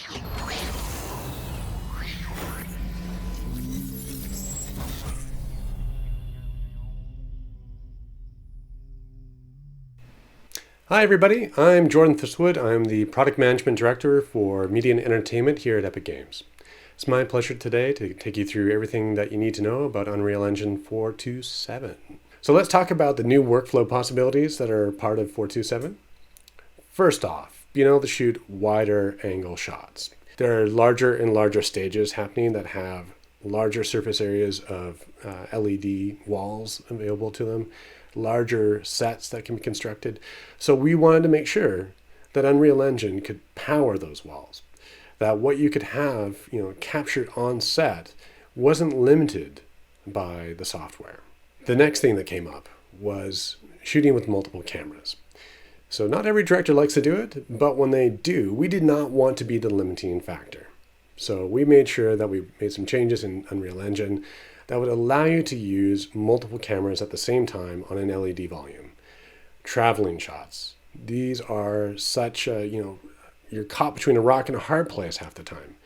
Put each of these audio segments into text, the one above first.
Hi, everybody. I'm Jordan Thistlewood. I'm the Product Management Director for Media and Entertainment here at Epic Games. It's my pleasure today to take you through everything that you need to know about Unreal Engine 4.2.7. So let's talk about the new workflow possibilities that are part of 4.2.7. First off, being able to shoot wider angle shots. There are larger and larger stages happening that have larger surface areas of LED walls available to them, larger sets that can be constructed. So we wanted to make sure that Unreal Engine could power those walls, that what you could have, captured on set wasn't limited by the software. The next thing that came up was shooting with multiple cameras. So not every director likes to do it, but when they do, we did not want to be the limiting factor. So we made sure that we made some changes in Unreal Engine that would allow you to use multiple cameras at the same time on an LED volume. Traveling shots. These are such you're caught between a rock and a hard place half the time.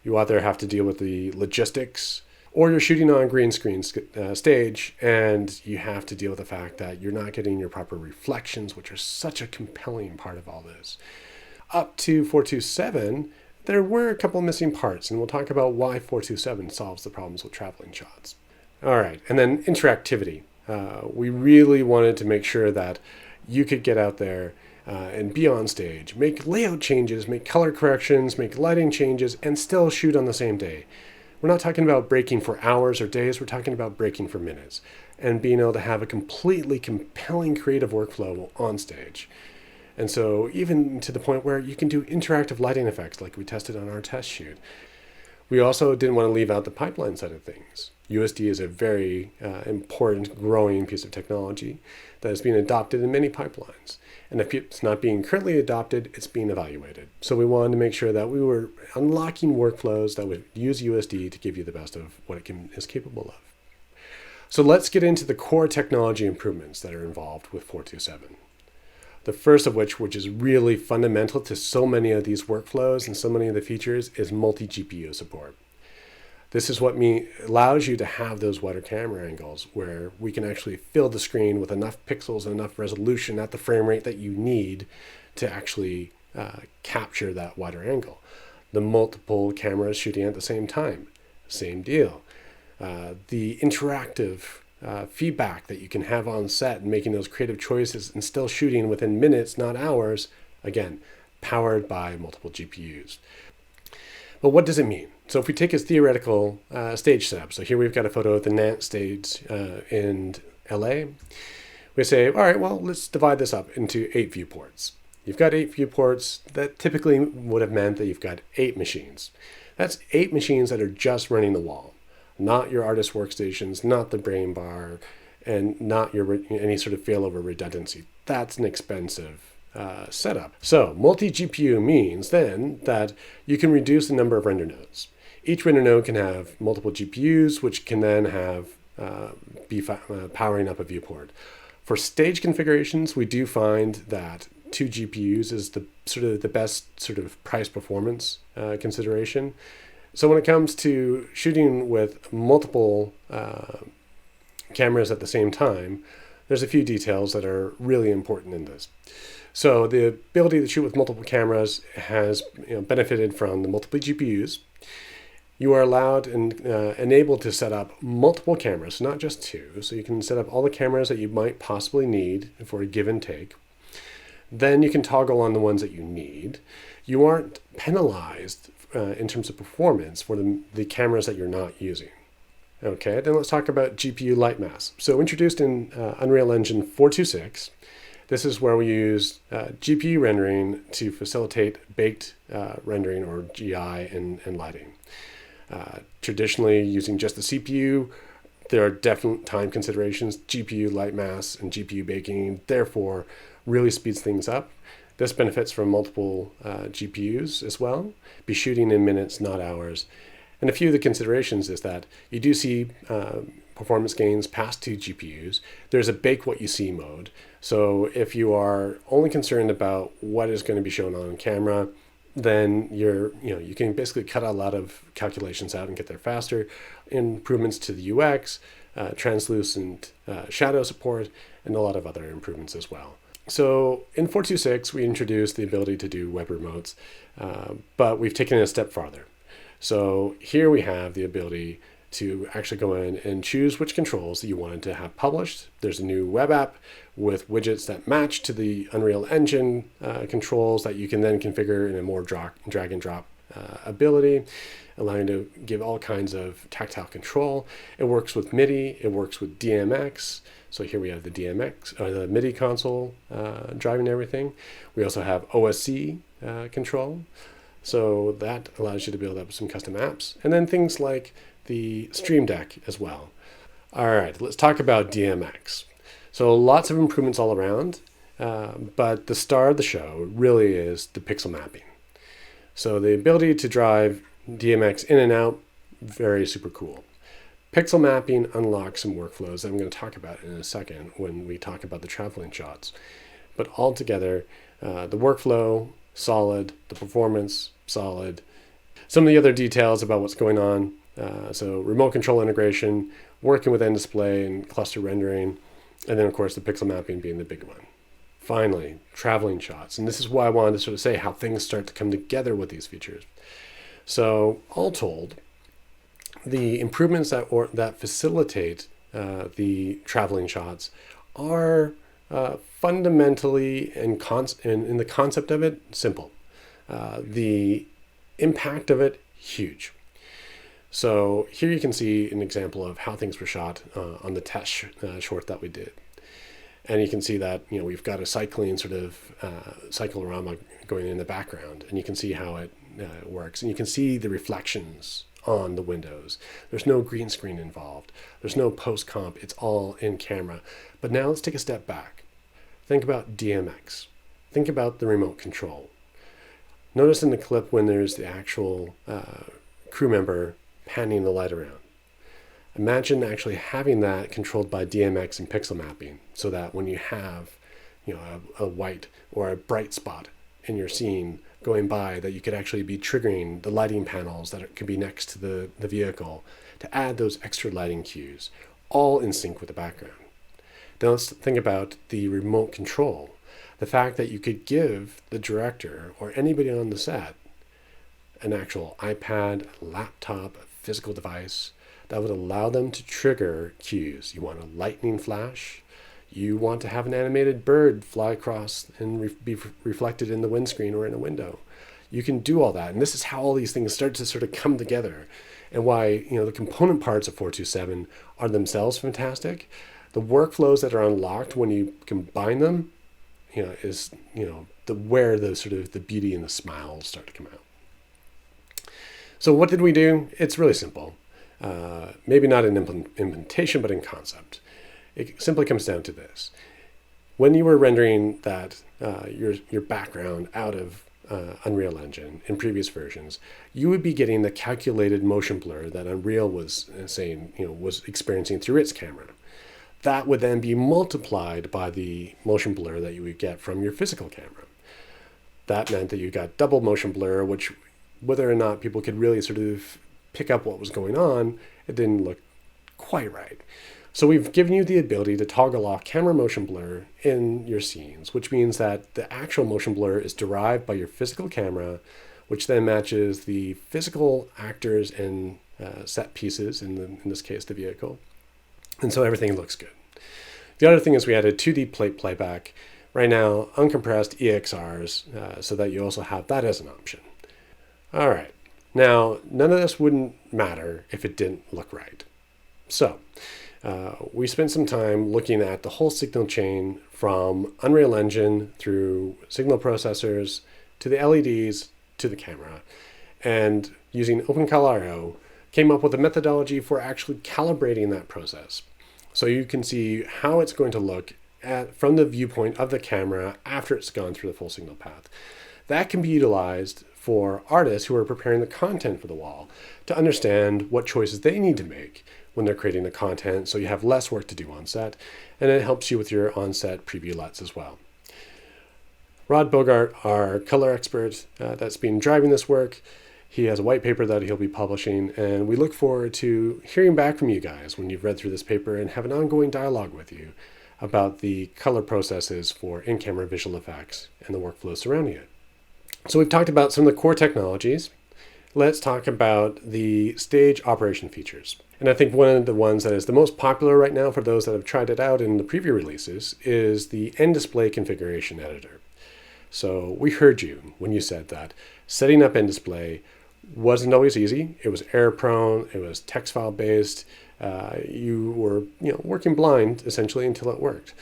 You either have to deal with the logistics, or you're shooting on a green screen stage and you have to deal with the fact that you're not getting your proper reflections, which are such a compelling part of all this. Up to 4.2.7, there were a couple missing parts, and we'll talk about why 4.2.7 solves the problems with traveling shots. All right, and then interactivity. We really wanted to make sure that you could get out there and be on stage, make layout changes, make color corrections, make lighting changes, and still shoot on the same day. We're not talking about breaking for hours or days, we're talking about breaking for minutes and being able to have a completely compelling creative workflow on stage. And so even to the point where you can do interactive lighting effects like we tested on our test shoot. We also didn't want to leave out the pipeline side of things. USD is a very important growing piece of technology that is being adopted in many pipelines. And if it's not being currently adopted, it's being evaluated. So we wanted to make sure that we were unlocking workflows that would use USD to give you the best of what it is capable of. So let's get into the core technology improvements that are involved with 4.2.7. The first of which is really fundamental to so many of these workflows and so many of the features, is multi-GPU support. This is what allows you to have those wider camera angles where we can actually fill the screen with enough pixels and enough resolution at the frame rate that you need to actually capture that wider angle. The multiple cameras shooting at the same time, same deal. The interactive feedback that you can have on set and making those creative choices and still shooting within minutes, not hours, again, powered by multiple GPUs. But what does it mean? So if we take a theoretical stage setup, so here we've got a photo of the Nant stage in LA. We say, all right, well, let's divide this up into 8 viewports. You've got 8 viewports. That typically would have meant that you've got 8 machines. That's 8 machines that are just running the wall, not your artist workstations, not the brain bar, and not your any sort of failover redundancy. That's an expensive setup. So multi-GPU means then that you can reduce the number of render nodes. Each render node can have multiple GPUs, which can then have be powering up a viewport. For stage configurations, we do find that 2 GPUs is the best sort of price performance consideration. So when it comes to shooting with multiple cameras at the same time, there's a few details that are really important in this. So the ability to shoot with multiple cameras has benefited from the multiple GPUs. You are allowed and enabled to set up multiple cameras, not just 2. So you can set up all the cameras that you might possibly need for a give and take. Then you can toggle on the ones that you need. You aren't penalized in terms of performance for the cameras that you're not using. Okay, then let's talk about GPU light mask. So introduced in Unreal Engine 4.2.6, this is where we use GPU rendering to facilitate baked rendering or GI and lighting. Traditionally, using just the CPU, there are definite time considerations. GPU light mask and GPU baking, therefore, really speeds things up. This benefits from multiple GPUs as well. Be shooting in minutes, not hours. And a few of the considerations is that you do see performance gains past 2 GPUs. There's a bake what you see mode. So if you are only concerned about what is going to be shown on camera, then you can basically cut a lot of calculations out and get there faster. Improvements to the UX, translucent shadow support, and a lot of other improvements as well. So in 4.2.6, we introduced the ability to do web remotes, but we've taken it a step farther. So here we have the ability to actually go in and choose which controls that you wanted to have published. There's a new web app with widgets that match to the Unreal Engine controls that you can then configure in a more drag and drop ability, allowing you to give all kinds of tactile control. It works with MIDI, it works with DMX. So here we have the DMX, or the MIDI console driving everything. We also have OSC control. So that allows you to build up some custom apps. And then things like the Stream Deck as well. All right, let's talk about DMX. So lots of improvements all around, but the star of the show really is the pixel mapping. So the ability to drive DMX in and out, very super cool. Pixel mapping unlocks some workflows that I'm going to talk about in a second when we talk about the traveling shots. But altogether, the workflow, solid, the performance, solid. Some of the other details about what's going on. So remote control integration, working with NDisplay and cluster rendering, and then of course the pixel mapping being the big one. Finally, traveling shots. And this is why I wanted to sort of say how things start to come together with these features. So all told, the improvements that facilitate the traveling shots are fundamentally, in the concept of it, simple. The impact of it, huge. So here you can see an example of how things were shot on the test short that we did. And you can see that we've got a cycling sort of cyclorama going in the background, and you can see how it works. And you can see the reflections on the windows. There's no green screen involved. There's no post-comp. It's all in camera. But now let's take a step back. Think about DMX. Think about the remote control. Notice in the clip when there's the actual crew member panning the light around. Imagine actually having that controlled by DMX and pixel mapping, so that when you have a white or a bright spot in your scene going by, that you could actually be triggering the lighting panels that could be next to the vehicle to add those extra lighting cues, all in sync with the background. Then let's think about the remote control. The fact that you could give the director or anybody on the set an actual iPad, laptop, physical device that would allow them to trigger cues. You want a lightning flash. You want to have an animated bird fly across and be reflected in the windscreen or in a window. You can do all that. And this is how all these things start to sort of come together, and why the component parts of 4.2.7 are themselves fantastic. The workflows that are unlocked when you combine them, is where the sort of the beauty and the smiles start to come out. So what did we do? It's really simple. Maybe not in implementation, but in concept. It simply comes down to this. When you were rendering that your background out of Unreal Engine in previous versions, you would be getting the calculated motion blur that Unreal was saying, was experiencing through its camera. That would then be multiplied by the motion blur that you would get from your physical camera. That meant that you got double motion blur, which, whether or not people could really sort of pick up what was going on, it didn't look quite right. So we've given you the ability to toggle off camera motion blur in your scenes, which means that the actual motion blur is derived by your physical camera, which then matches the physical actors and set pieces, in this case, the vehicle. And so everything looks good. The other thing is we added 2D plate playback. Right now, uncompressed EXRs, so that you also have that as an option. All right. Now, none of this wouldn't matter if it didn't look right. So we spent some time looking at the whole signal chain from Unreal Engine through signal processors to the LEDs to the camera, and using OpenColor.io came up with a methodology for actually calibrating that process. So you can see how it's going to look from the viewpoint of the camera after it's gone through the full signal path. That can be utilized for artists who are preparing the content for the wall to understand what choices they need to make when they're creating the content, so you have less work to do on set, and it helps you with your on-set preview LUTs as well. Rod Bogart, our color expert that's been driving this work, he has a white paper that he'll be publishing, and we look forward to hearing back from you guys when you've read through this paper and have an ongoing dialogue with you about the color processes for in-camera visual effects and the workflow surrounding it. So we've talked about some of the core technologies. Let's talk about the stage operation features. And I think one of the ones that is the most popular right now for those that have tried it out in the preview releases is the NDisplay configuration editor. So we heard you when you said that setting up NDisplay wasn't always easy. It was error prone. It was text file based. You were working blind essentially until it worked.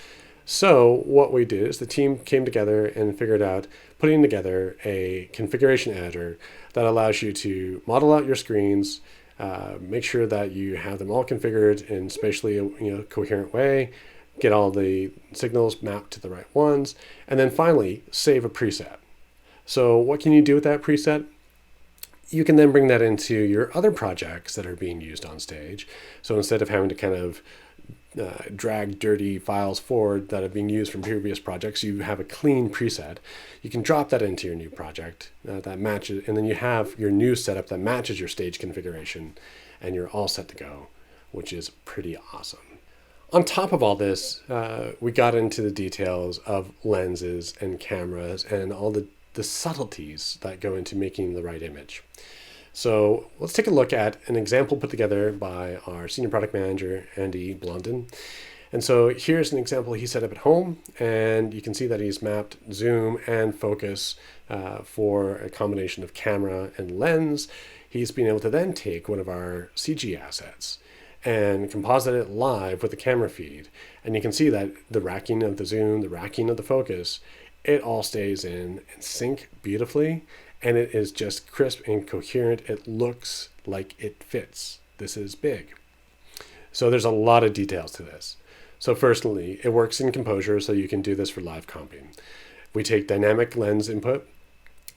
So what we did is the team came together and figured out putting together a configuration editor that allows you to model out your screens, make sure that you have them all configured in spatially coherent way, get all the signals mapped to the right ones, and then finally save a preset. So what can you do with that preset? You can then bring that into your other projects that are being used on stage. So instead of having to kind of drag dirty files forward that have been used from previous projects, you have a clean preset. You can drop that into your new project that matches, and then you have your new setup that matches your stage configuration, and you're all set to go, which is pretty awesome. On top of all this, we got into the details of lenses and cameras and all the subtleties that go into making the right image. So let's take a look at an example put together by our senior product manager, Andy Blondin. And so here's an example he set up at home, and you can see that he's mapped zoom and focus for a combination of camera and lens. He's been able to then take one of our CG assets and composite it live with the camera feed. And you can see that the racking of the zoom, the racking of the focus, it all stays in sync beautifully, and it is just crisp and coherent. It looks like it fits. This is big. So there's a lot of details to this. So firstly, it works in Composure, so you can do this for live comping. We take dynamic lens input.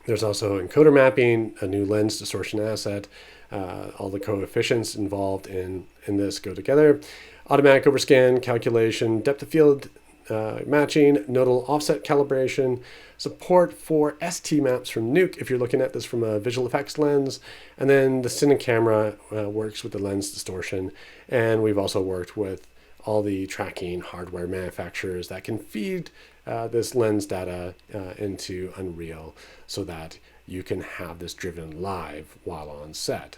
There's also encoder mapping, a new lens distortion asset. All the coefficients involved in this go together. Automatic overscan calculation, depth of field matching, nodal offset calibration, support for ST maps from Nuke if you're looking at this from a visual effects lens, and then the Cine camera works with the lens distortion, and we've also worked with all the tracking hardware manufacturers that can feed this lens data into Unreal so that you can have this driven live while on set.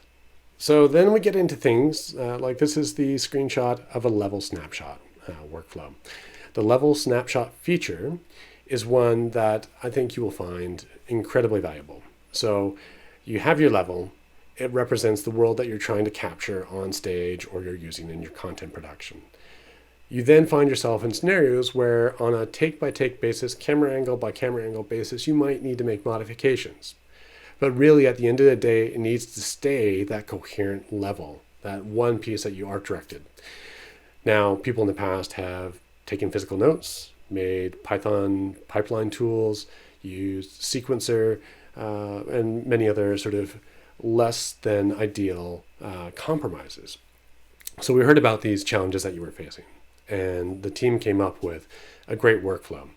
So then we get into things like this is the screenshot of a level snapshot workflow. The level snapshot feature is one that I think you will find incredibly valuable. So you have your level. It represents the world that you're trying to capture on stage or you're using in your content production. You then find yourself in scenarios where on a take-by-take basis, camera angle by camera angle basis, you might need to make modifications. But really, at the end of the day, it needs to stay that coherent level, that one piece that you art directed. Now, people in the past have taken physical notes, made Python pipeline tools, used sequencer, and many other sort of less than ideal compromises. So we heard about these challenges that you were facing, and the team came up with a great workflow.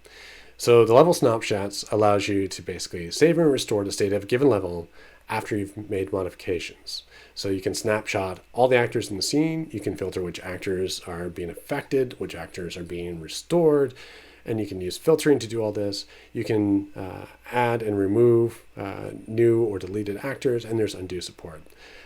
So the level snapshots allows you to basically save and restore the state of a given level after you've made modifications. So you can snapshot all the actors in the scene, you can filter which actors are being affected, which actors are being restored, and you can use filtering to do all this. You can add and remove new or deleted actors, and there's undo support.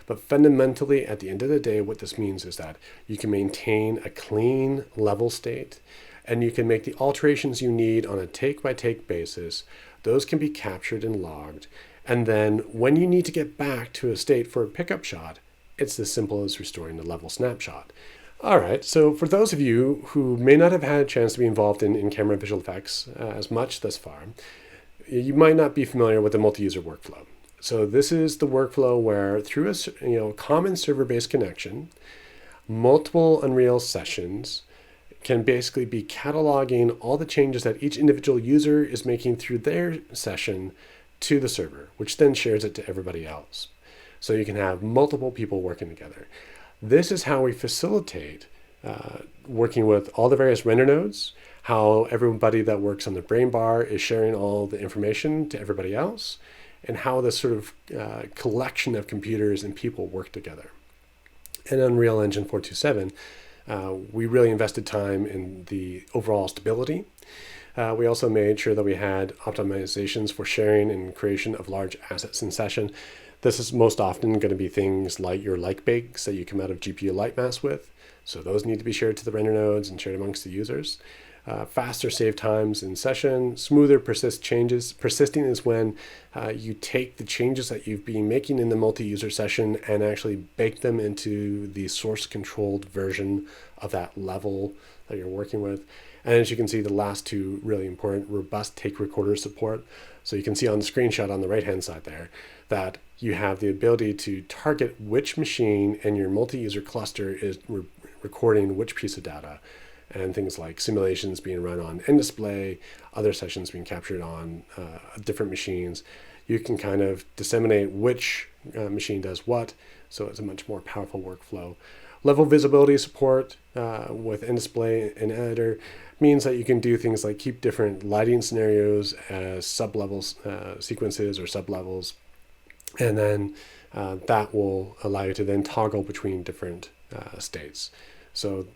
But fundamentally, at the end of the day, what this means is that you can maintain a clean level state, and you can make the alterations you need on a take-by-take basis. Those can be captured and logged. And then when you need to get back to a state for a pickup shot, it's as simple as restoring the level snapshot. All right, so for those of you who may not have had a chance to be involved in in-camera visual effects as much thus far, you might not be familiar with the multi-user workflow. So this is the workflow where through a common server-based connection, multiple Unreal sessions can basically be cataloging all the changes that each individual user is making through their session to the server, which then shares it to everybody else. So you can have multiple people working together. This is how we facilitate working with all the various render nodes, how everybody that works on the brain bar is sharing all the information to everybody else, and how this sort of collection of computers and people work together. In Unreal Engine 4.2.7, we really invested time in the overall stability. We also made sure that we had optimizations for sharing and creation of large assets in session. This is most often going to be things like your like bakes that you come out of GPU Lightmass with. So those need to be shared to the render nodes and shared amongst the users. Faster save times in session, smoother changes. Persisting is when you take the changes that you've been making in the multi-user session and actually bake them into the source-controlled version of that level that you're working with. And as you can see, the last two really important, robust take recorder support. So you can see on the screenshot on the right-hand side there that you have the ability to target which machine in your multi-user cluster is recording which piece of data, and things like simulations being run on in-display, other sessions being captured on different machines. You can kind of disseminate which machine does what, so it's a much more powerful workflow. Level visibility support with in-display and editor means that you can do things like keep different lighting scenarios as sub-levels sequences or sub-levels, and then that will allow you to then toggle between different states. So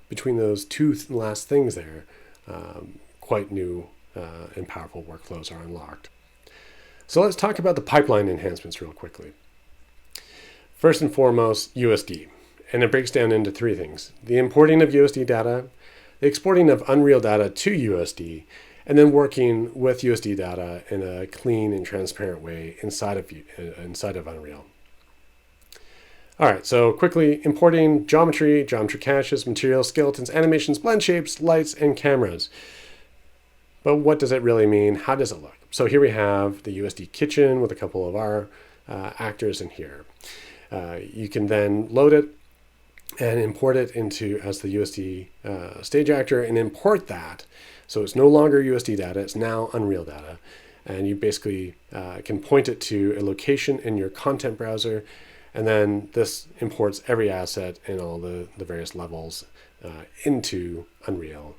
between those two last things there, quite new and powerful workflows are unlocked. So let's talk about the pipeline enhancements real quickly. First and foremost, USD. And it breaks down into three things: the importing of USD data, the exporting of Unreal data to USD, and then working with USD data in a clean and transparent way inside of Unreal. All right, so quickly, importing geometry caches, materials, skeletons, animations, blend shapes, lights, and cameras. But what does it really mean? How does it look? So here we have the USD kitchen with a couple of our actors in here. You can then load it and import it into as the USD stage actor and import that. So it's no longer USD data, it's now Unreal data. And you basically can point it to a location in your content browser. And then this imports every asset in all the various levels into Unreal.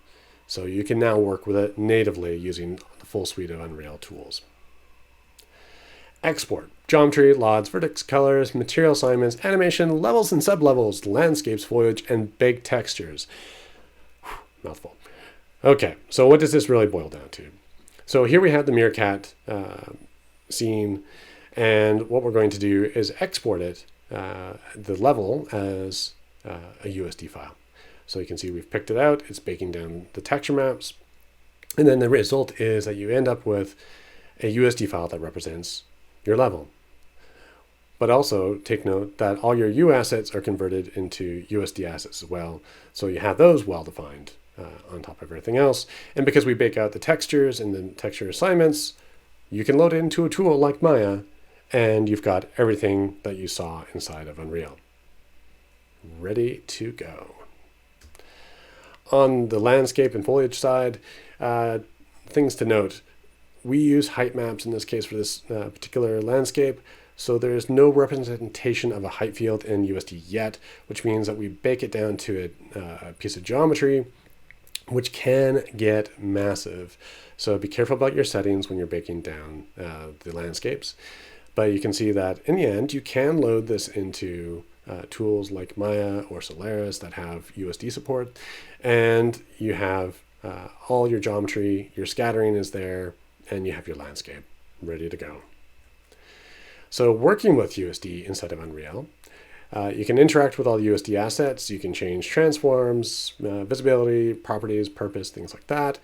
So you can now work with it natively using the full suite of Unreal tools. Export: geometry, LODs, vertex colors, material assignments, animation, levels and sublevels, landscapes, foliage, and baked textures. Mouthful. Okay, so what does this really boil down to? So here we have the meerkat scene, and what we're going to do is export it, the level, as a USD file. So you can see we've picked it out, it's baking down the texture maps, and then the result is that you end up with a USD file that represents your level. But also take note that all your U assets are converted into USD assets as well. So you have those well-defined on top of everything else. And because we bake out the textures and the texture assignments, you can load it into a tool like Maya, and you've got everything that you saw inside of Unreal. Ready to go. On the landscape and foliage side, things to note. We use height maps in this case for this particular landscape, so there's no representation of a height field in USD yet, which means that we bake it down to a piece of geometry, which can get massive. So be careful about your settings when you're baking down the landscapes. But you can see that in the end, you can load this into tools like Maya or Solaris that have USD support, and you have all your geometry, your scattering is there, and you have your landscape ready to go. So working with USD inside of Unreal, you can interact with all the USD assets. You can change transforms, visibility, properties, purpose, things like that.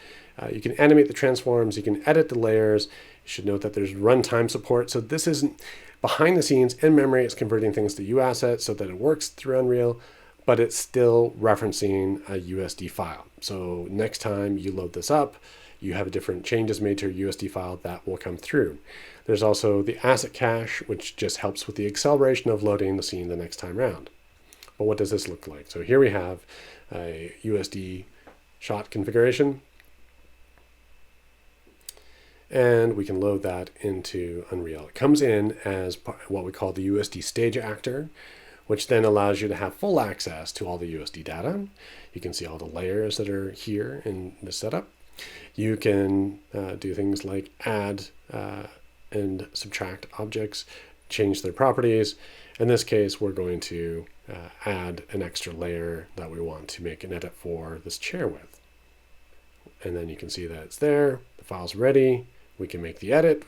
You can animate the transforms. You can edit the layers. You should note that there's runtime support. So this isn't behind the scenes in memory. It's converting things to U assets so that it works through Unreal, but it's still referencing a USD file. So next time you load this up, you have different changes made to your USD file that will come through. There's also the asset cache, which just helps with the acceleration of loading the scene the next time around. But what does this look like? So here we have a USD shot configuration, and we can load that into Unreal. It comes in as what we call the USD stage actor, which then allows you to have full access to all the USD data. You can see all the layers that are here in the setup. You can do things like add and subtract objects, change their properties. In this case, we're going to add an extra layer that we want to make an edit for this chair with. And then you can see that it's there, the file's ready, we can make the edit,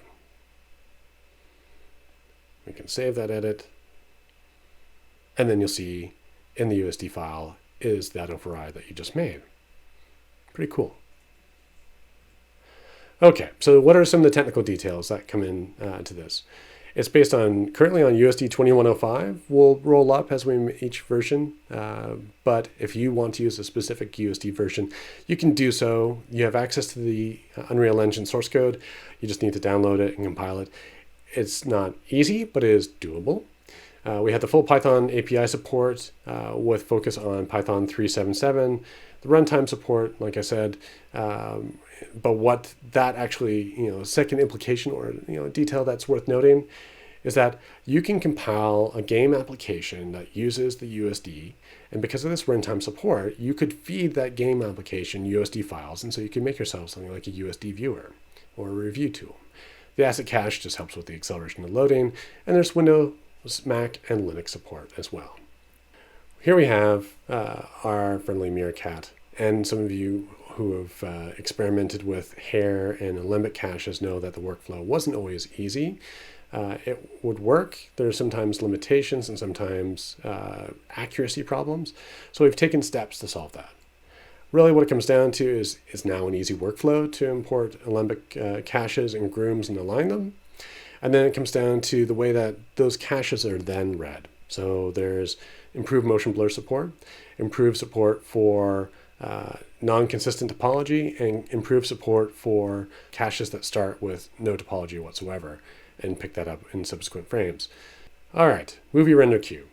we can save that edit, and then you'll see in the USD file is that override that you just made. Pretty cool. Okay, so what are some of the technical details that come in to this? It's based on currently on USD 2105. We'll roll up as we each version, but if you want to use a specific USD version, you can do so. You have access to the Unreal Engine source code. You just need to download it and compile it. It's not easy, but it is doable. We have the full Python API support with focus on Python 3.7.7, the runtime support, like I said, but what that actually, second implication or detail that's worth noting is that you can compile a game application that uses the USD, and because of this runtime support, you could feed that game application USD files, and so you can make yourself something like a USD viewer or a review tool. The asset cache just helps with the acceleration of loading, and there's Windows, Mac, and Linux support as well. Here we have our friendly Meerkat, and some of you who have experimented with Hare and Alembic caches know that the workflow wasn't always easy. It would work. There are sometimes limitations and sometimes accuracy problems. So we've taken steps to solve that. Really what it comes down to is now an easy workflow to import Alembic caches and grooms and align them. And then it comes down to the way that those caches are then read. So there's improved motion blur support, improved support for non-consistent topology, and improved support for caches that start with no topology whatsoever and pick that up in subsequent frames. All right, movie render queue.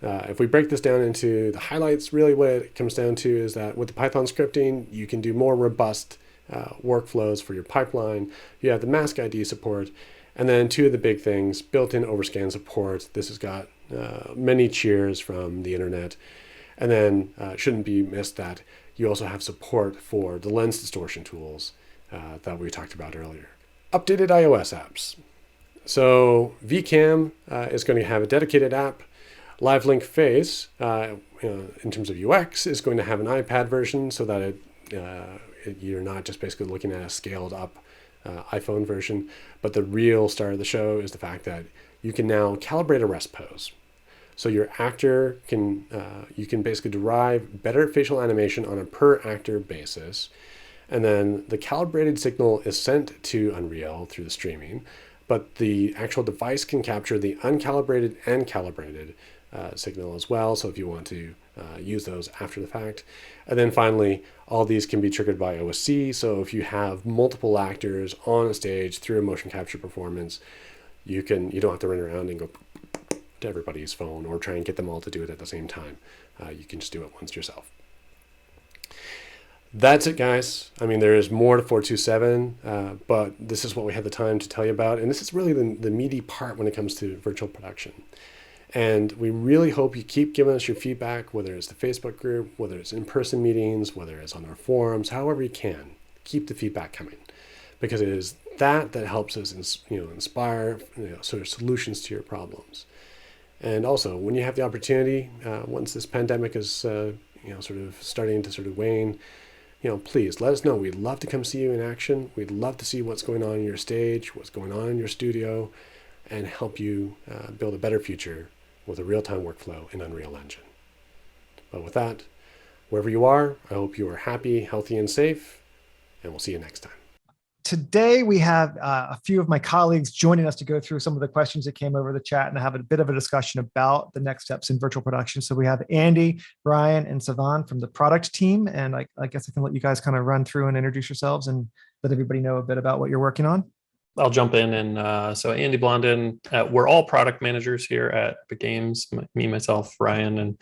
If we break this down into the highlights, really what it comes down to is that with the Python scripting, you can do more robust workflows for your pipeline. You have the mask ID support, and then two of the big things, built-in overscan support. This has got many cheers from the internet. And then shouldn't be missed that you also have support for the lens distortion tools that we talked about earlier. Updated iOS apps. So VCam is going to have a dedicated app. LiveLink Face, in terms of UX, is going to have an iPad version so that you're not just basically looking at a scaled up iPhone version, but the real star of the show is the fact that you can now calibrate a rest pose. So your actor you can basically derive better facial animation on a per actor basis. And then the calibrated signal is sent to Unreal through the streaming, but the actual device can capture the uncalibrated and calibrated signal as well. So if you want to use those after the fact. And then finally, all these can be triggered by OSC. So if you have multiple actors on a stage through a motion capture performance, you don't have to run around and go to everybody's phone or try and get them all to do it at the same time. You can just do it once yourself. That's it, guys. I mean, there is more to 4.2.7, but this is what we had the time to tell you about. And this is really the meaty part when it comes to virtual production. And we really hope you keep giving us your feedback, whether it's the Facebook group, whether it's in-person meetings, whether it's on our forums, however you can. Keep the feedback coming, because it is that helps us inspire sort of solutions to your problems. And also, when you have the opportunity, once this pandemic is sort of starting to sort of wane, please let us know. We'd love to come see you in action. We'd love to see what's going on in your stage, what's going on in your studio, and help you build a better future with a real-time workflow in Unreal Engine. But with that, wherever you are, I hope you are happy, healthy, and safe, and we'll see you next time. Today, we have a few of my colleagues joining us to go through some of the questions that came over the chat and have a bit of a discussion about the next steps in virtual production. So we have Andy, Brian, and Savan from the product team. And I guess I can let you guys kind of run through and introduce yourselves and let everybody know a bit about what you're working on. I'll jump in. And so Andy Blondin, we're all product managers here at Epic Games, me, myself, Ryan, and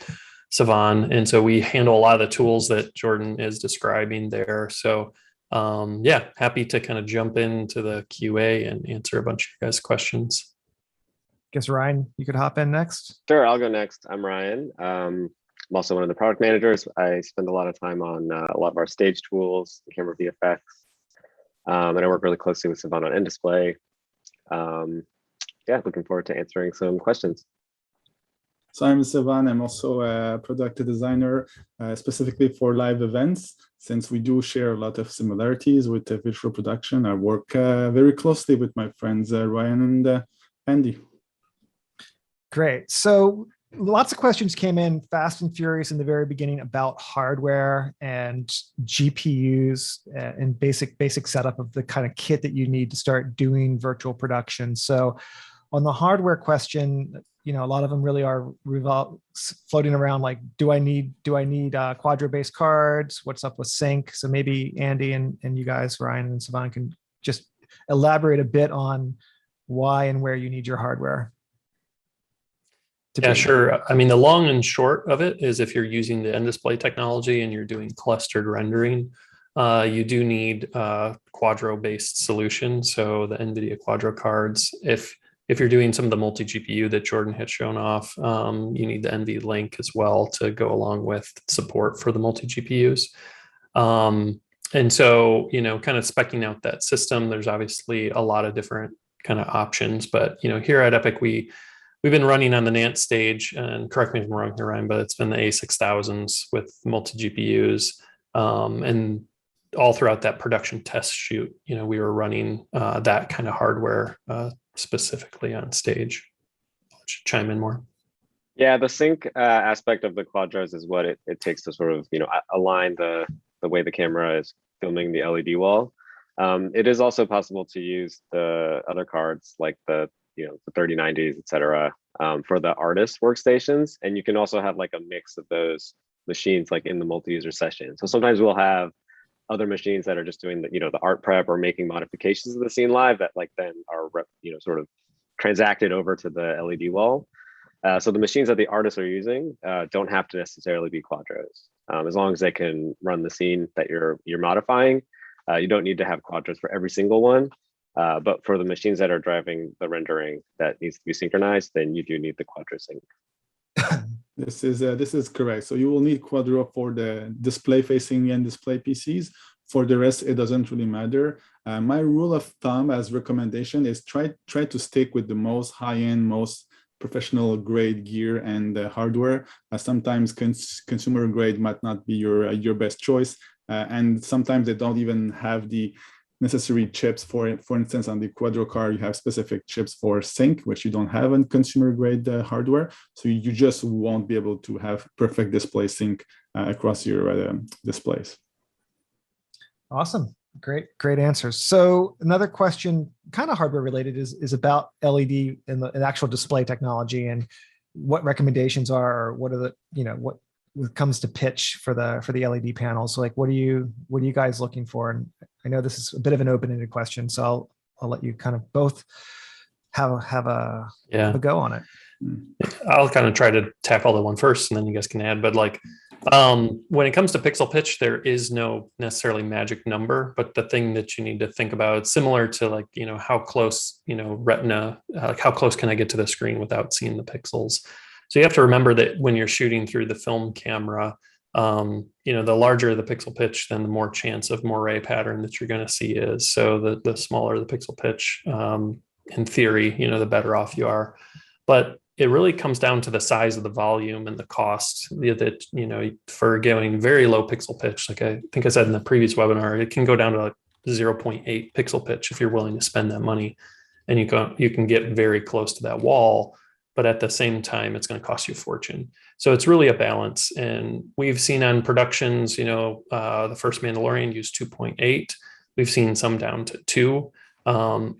Savan. And so we handle a lot of the tools that Jordan is describing there. So happy to kind of jump into the QA and answer a bunch of you guys' questions. Guess Ryan, you could hop in next. Sure, I'll go next. I'm Ryan. I'm also one of the product managers. I spend a lot of time on a lot of our stage tools, camera VFX, and I work really closely with Savan on in-display. Yeah, looking forward to answering some questions. So I'm Savan. I'm also a product designer, specifically for live events. Since we do share a lot of similarities with visual production, I work very closely with my friends Ryan and Andy. Great. So lots of questions came in fast and furious in the very beginning about hardware and GPUs and basic setup of the kind of kit that you need to start doing virtual production. So on the hardware question, a lot of them really are floating around like, do I need Quadro-based cards? What's up with sync? So maybe Andy and you guys, Ryan and Savan, can just elaborate a bit on why and where you need your hardware. Yeah, sure. I mean, the long and short of it is if you're using the in-display technology and you're doing clustered rendering, you do need Quadro-based solutions. So the NVIDIA Quadro cards, if you're doing some of the multi-GPU that Jordan had shown off, you need the NVLink as well to go along with support for the multi-GPUs. And so, kind of speccing out that system, there's obviously a lot of different kind of options. But, here at Epic, we've been running on the Nance stage, and correct me if I'm wrong here, Ryan, but it's been the A6000s with multi-GPUs. And all throughout that production test shoot, we were running that kind of hardware specifically on stage. I'll chime in more. Yeah, the sync aspect of the Quadros is what it takes to sort of, align the way the camera is filming the LED wall. It is also possible to use the other cards like the 3090s, et cetera, for the artist workstations. And you can also have like a mix of those machines like in the multi-user session. So sometimes we'll have other machines that are just doing the art prep or making modifications of the scene live that like then are sort of transacted over to the LED wall. So the machines that the artists are using don't have to necessarily be Quadros. As long as they can run the scene that you're modifying, you don't need to have Quadros for every single one. But for the machines that are driving the rendering that needs to be synchronized, then you do need the Quadro sync. This is correct. So you will need Quadro for the display facing and display PCs. For the rest, it doesn't really matter. My rule of thumb as recommendation is try to stick with the most high-end, most professional grade gear and hardware. Sometimes consumer grade might not be your best choice, and sometimes they don't even have the necessary chips for instance, on the Quadro card, you have specific chips for sync, which you don't have on consumer grade hardware. So you just won't be able to have perfect display sync across your displays. Awesome. Great answers. So another question, kind of hardware related, is about LED and the actual display technology and what recommendations are, or what are the, what comes to pitch for the LED panels. So like, what are you guys looking for? And I know this is a bit of an open-ended question, so I'll let you kind of both have a go on it. I'll kind of try to tackle the one first, and then you guys can add. But like, when it comes to pixel pitch, there is no necessarily magic number. But the thing that you need to think about, it's similar to like, how close, retina, like how close can I get to the screen without seeing the pixels? So you have to remember that when you're shooting through the film camera, the larger the pixel pitch, then the more chance of moire pattern that you're going to see is. So the smaller the pixel pitch, in theory, the better off you are. But it really comes down to the size of the volume and the cost that, for going very low pixel pitch, like I think I said in the previous webinar, it can go down to like 0.8 pixel pitch if you're willing to spend that money, and you can get very close to that wall. But at the same time, it's going to cost you a fortune. So it's really a balance. And we've seen on productions, the first Mandalorian used 2.8. We've seen some down to 2.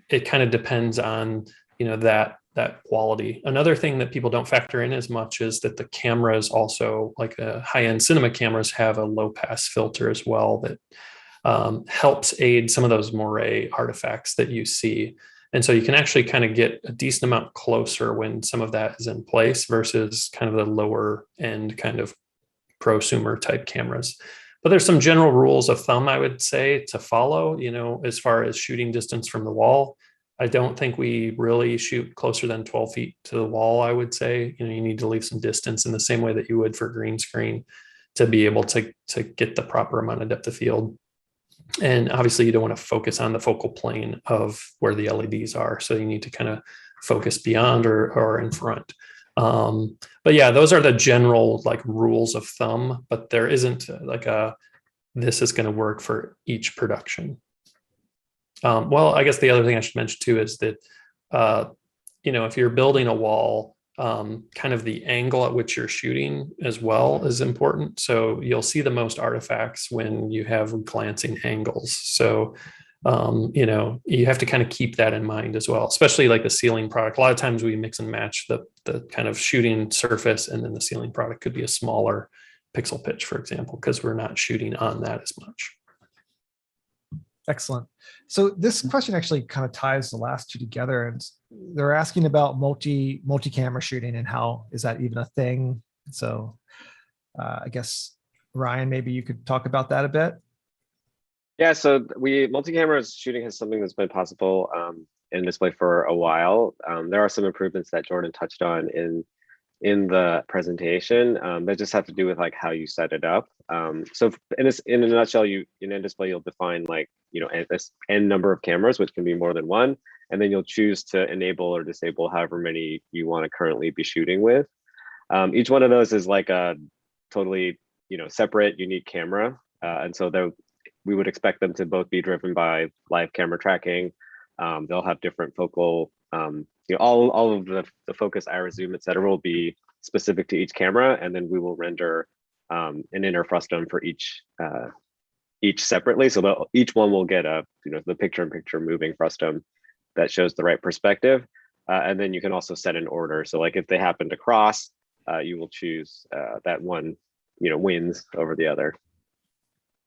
It kind of depends on, that quality. Another thing that people don't factor in as much is that the cameras also, like high-end cinema cameras, have a low pass filter as well that helps aid some of those moire artifacts that you see. And so you can actually kind of get a decent amount closer when some of that is in place versus kind of the lower end kind of prosumer type cameras. But there's some general rules of thumb, I would say, to follow, as far as shooting distance from the wall. I don't think we really shoot closer than 12 feet to the wall, I would say. You need to leave some distance in the same way that you would for green screen to be able to get the proper amount of depth of field. And obviously you don't want to focus on the focal plane of where the LEDs are. So you need to kind of focus beyond or in front. But yeah, those are the general like rules of thumb, but there isn't like this is going to work for each production. Well, I guess the other thing I should mention too is that, if you're building a wall, kind of the angle at which you're shooting as well is important. So you'll see the most artifacts when you have glancing angles. So, you have to kind of keep that in mind as well, especially like the ceiling product. A lot of times we mix and match the kind of shooting surface, and then the ceiling product could be a smaller pixel pitch, for example, because we're not shooting on that as much. Excellent. So this question actually kind of ties the last two together, and they're asking about multi-camera shooting and how is that even a thing? So I guess Ryan, maybe you could talk about that a bit. Yeah, so multi-camera shooting is something that's been possible in display for a while. There are some improvements that Jordan touched on in the presentation that just have to do with like how you set it up. So in a nutshell, in display you'll define like this n number of cameras, which can be more than one, and then you'll choose to enable or disable however many you want to currently be shooting with. Each one of those is like a totally separate, unique camera, and so we would expect them to both be driven by live camera tracking. They'll have different focal. All of the focus, iris, zoom, etc., will be specific to each camera, and then we will render an inner frustum for each separately. So each one will get the picture-in-picture moving frustum that shows the right perspective, and then you can also set an order. So like if they happen to cross, you will choose that one wins over the other.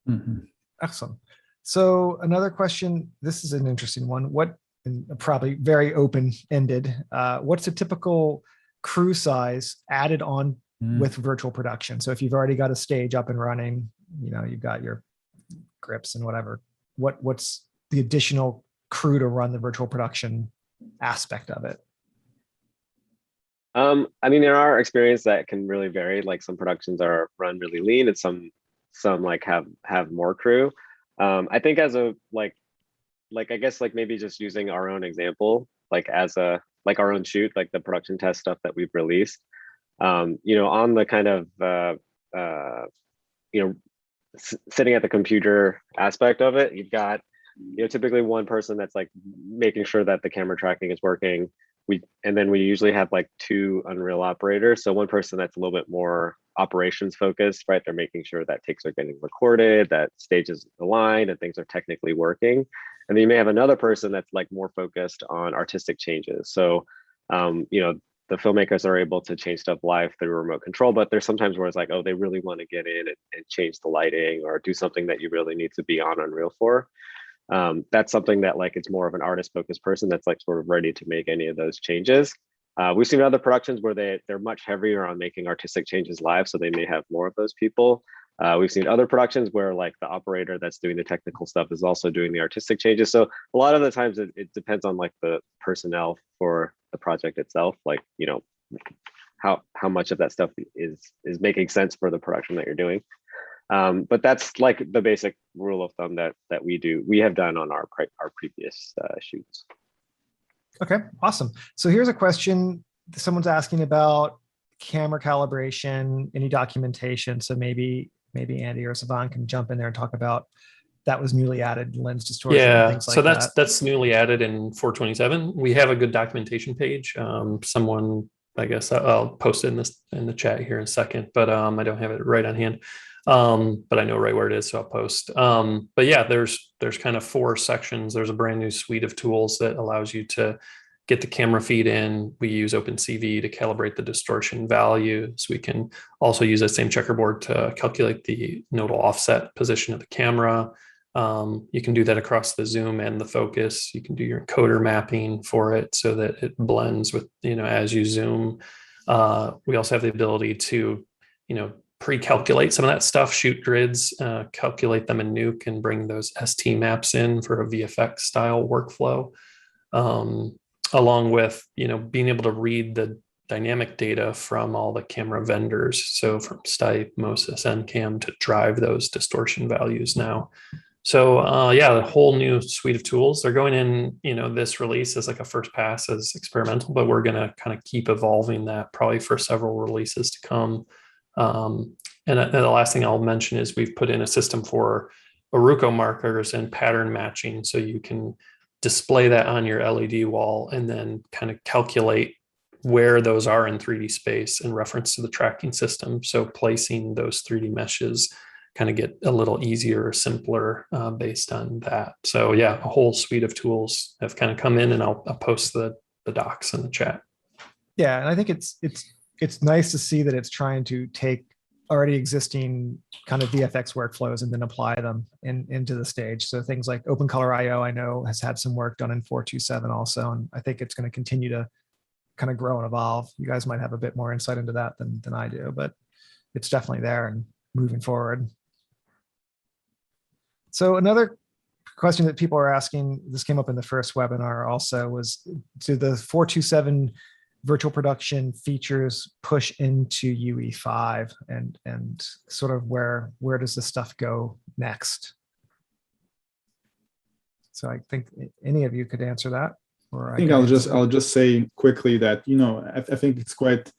Mm-hmm. Excellent. So another question. This is an interesting one. And probably very open-ended. What's a typical crew size added on with virtual production? So if you've already got a stage up and running, you've got your grips and whatever, what's the additional crew to run the virtual production aspect of it? In our experience, that can really vary. Like some productions are run really lean, and some like have more crew. I think as a I guess maybe just using our own example, as our own shoot, like the production test stuff that we've released, on the kind of, sitting at the computer aspect of it, you've got, typically one person that's like making sure that the camera tracking is working. And then we usually have like two Unreal operators. So one person that's a little bit more operations focused, right? They're making sure that takes are getting recorded, that stages aligned, and things are technically working. And then you may have another person that's like more focused on artistic changes. So, the filmmakers are able to change stuff live through remote control, but there's sometimes where it's like, oh, they really want to get in and change the lighting or do something that you really need to be on Unreal for. That's something that it's more of an artist focused person that's like sort of ready to make any of those changes. We've seen other productions where they're much heavier on making artistic changes live, so they may have more of those people. We've seen other productions where like the operator that's doing the technical stuff is also doing the artistic changes. So a lot of the times it depends on like the personnel for the project itself, how much of that stuff is making sense for the production that you're doing. But that's like the basic rule of thumb that we have done on our previous shoots. Okay, awesome. So here's a question. Someone's asking about camera calibration, any documentation. So maybe Andy or Sivan can jump in there and talk about that was newly added lens distortion. Yeah, things like so that's newly added in 427. We have a good documentation page. Someone, I guess I'll post it in the chat here in a second, but I don't have it right on hand. But I know right where it is, so I'll post. But yeah, there's kind of 4 sections. There's a brand new suite of tools that allows you to get the camera feed in. We use OpenCV to calibrate the distortion value. So we can also use that same checkerboard to calculate the nodal offset position of the camera. You can do that across the zoom and the focus. You can do your encoder mapping for it so that it blends with, as you zoom. We also have the ability to, pre-calculate some of that stuff, shoot grids, calculate them in Nuke and bring those ST maps in for a VFX style workflow. along with, being able to read the dynamic data from all the camera vendors. So from Stipe, Mosys, NCAM to drive those distortion values now. So yeah, a whole new suite of tools. They're going in, this release as like a first pass as experimental, but we're going to kind of keep evolving that probably for several releases to come. And the last thing I'll mention is we've put in a system for Aruco markers and pattern matching. So you can display that on your LED wall and then kind of calculate where those are in 3D space in reference to the tracking system. So placing those 3D meshes kind of get a little easier or simpler based on that. So yeah, a whole suite of tools have kind of come in, and I'll post the docs in the chat. Yeah, and I think it's nice to see that it's trying to take already existing kind of VFX workflows and then apply them into the stage. So things like OpenColor IO, I know, has had some work done in 427 also, and I think it's going to continue to kind of grow and evolve. You guys might have a bit more insight into that than I do, but it's definitely there and moving forward. So another question that people are asking, this came up in the first webinar also, was, do the 427 virtual production features push into UE5, and sort of where does this stuff go next? So I think any of you could answer that. Or I think I'll just say quickly that, I think it's quite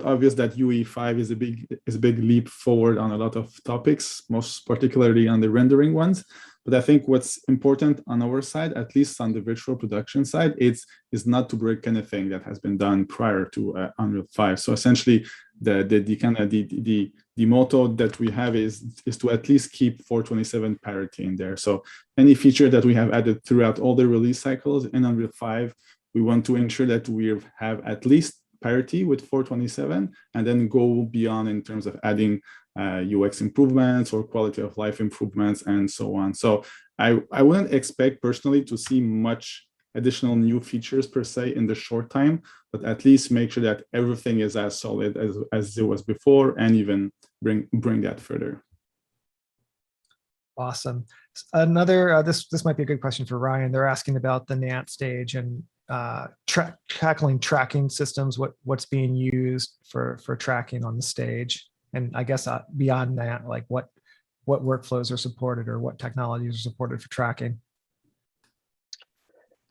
obvious that UE5 is a big leap forward on a lot of topics, most particularly on the rendering ones. But I think what's important on our side, at least on the virtual production side, is not to break anything that has been done prior to Unreal 5. So essentially, the motto that we have is to at least keep 427 parity in there. So any feature that we have added throughout all the release cycles in Unreal 5, we want to ensure that we have at least parity with 427, and then go beyond in terms of adding UX improvements or quality of life improvements and so on. So I wouldn't expect personally to see much additional new features per se in the short time, but at least make sure that everything is as solid as it was before, and even bring that further. Awesome. Another, this might be a good question for Ryan. They're asking about the NANT stage and tackling tracking systems, what's being used for tracking on the stage. And I guess beyond that, like what workflows are supported or what technologies are supported for tracking?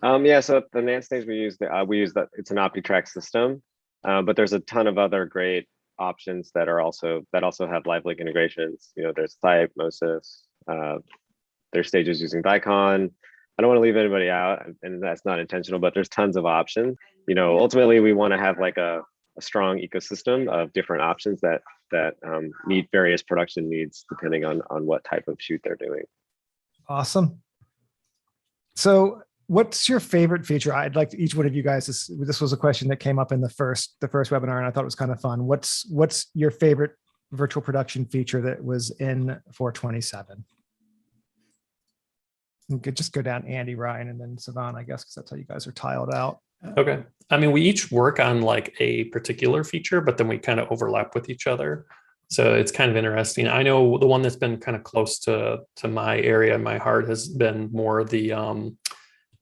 Yeah, so at the NANT stage we use that, it's an OptiTrack system, but there's a ton of other great options that also have live link integrations. There's Stipe, Mosys, there's stages using Vicon. I don't want to leave anybody out, and that's not intentional, but there's tons of options. Ultimately we want to have like a strong ecosystem of different options that meet various production needs depending on what type of shoot they're doing. Awesome. So what's your favorite feature? I'd like each one of you guys, this was a question that came up in the first webinar, and I thought it was kind of fun. What's your favorite virtual production feature that was in 427? You could just go down Andy, Ryan, and then Sivan, I guess, because that's how you guys are tiled out. Okay. I mean, we each work on like a particular feature, but then we kind of overlap with each other. So it's kind of interesting. I know the one that's been kind of close to my area, my heart, has been more the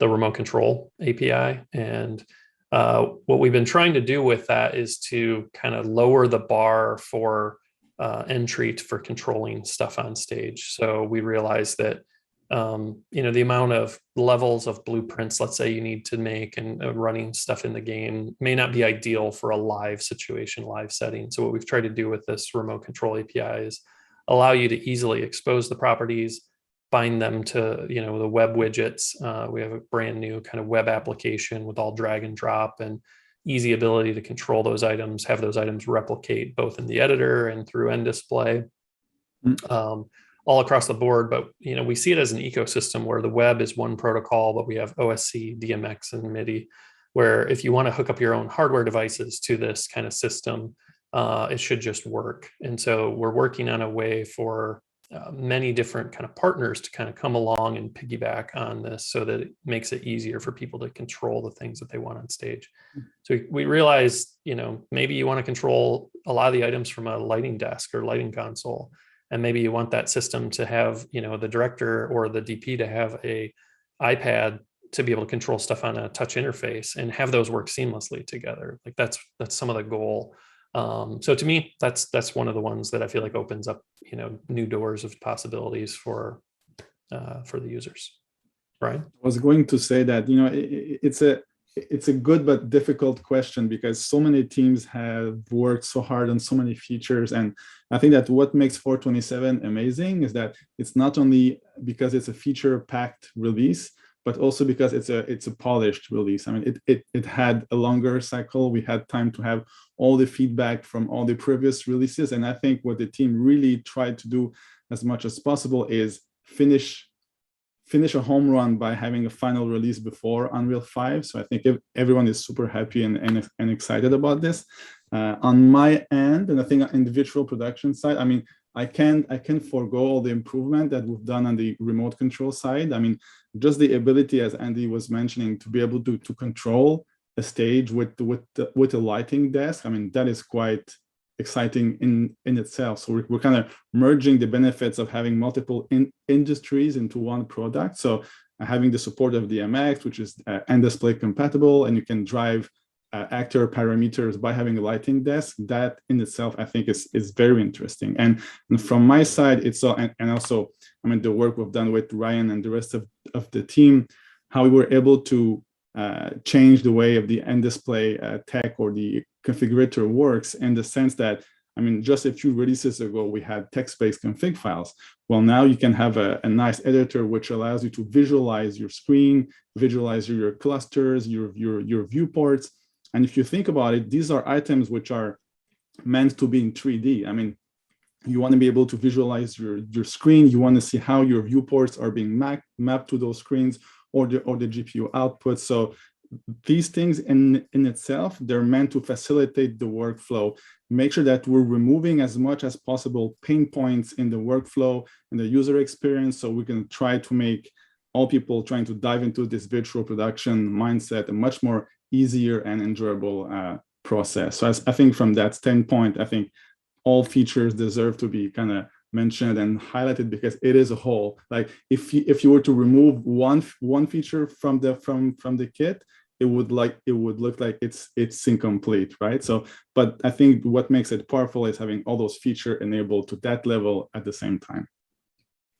remote control API. And what we've been trying to do with that is to kind of lower the bar for entry for controlling stuff on stage. So we realized that the amount of levels of blueprints, let's say, you need to make and running stuff in the game may not be ideal for a live situation, live setting. So what we've tried to do with this remote control API is allow you to easily expose the properties, bind them to, the web widgets. We have a brand new kind of web application with all drag and drop and easy ability to control those items, have those items replicate both in the editor and through NDisplay. All across the board, but we see it as an ecosystem where the web is one protocol, but we have OSC, DMX, and MIDI, where if you want to hook up your own hardware devices to this kind of system, it should just work. And so we're working on a way for many different kind of partners to kind of come along and piggyback on this so that it makes it easier for people to control the things that they want on stage. So we realized, maybe you want to control a lot of the items from a lighting desk or lighting console. And maybe you want that system to have, the director or the DP to have a iPad to be able to control stuff on a touch interface and have those work seamlessly together. Like that's some of the goal. So to me, that's one of the ones that I feel like opens up, new doors of possibilities for the users. Brian? I was going to say that, it's a good but difficult question because so many teams have worked so hard on so many features. And I think that what makes 427 amazing is that it's not only because it's a feature-packed release, but also because it's a polished release. I mean, it had a longer cycle. We had time to have all the feedback from all the previous releases. And I think what the team really tried to do as much as possible is finish a home run by having a final release before Unreal 5. So I think everyone is super happy and excited about this. On my end, and I think in the virtual production side, I mean, I can forego all the improvement that we've done on the remote control side. I mean, just the ability, as Andy was mentioning, to be able to control a stage with a lighting desk. I mean, that is quite exciting in itself. So we're kind of merging the benefits of having multiple industries into one product. So having the support of DMX, which is end-display compatible, and you can drive actor parameters by having a lighting desk. That in itself, I think, is very interesting. And from my side, it's and also, I mean, the work we've done with Ryan and the rest of the team, how we were able to change the way of the end display tech or the configurator works, in the sense that, I mean, just a few releases ago, we had text-based config files. Well, now you can have a nice editor which allows you to visualize your screen, visualize your clusters, your viewports. And if you think about it, these are items which are meant to be in 3D. I mean, you want to be able to visualize your screen. You want to see how your viewports are being mapped to those screens, or the GPU output. So these things in itself, they're meant to facilitate the workflow, make sure that we're removing as much as possible pain points in the workflow and the user experience, so we can try to make all people trying to dive into this virtual production mindset a much more easier and enjoyable process. So I think from that standpoint, I think all features deserve to be kind of mentioned and highlighted, because it is a whole. Like if you were to remove one feature from the kit, it would look like it's incomplete, right? So, but I think what makes it powerful is having all those features enabled to that level at the same time.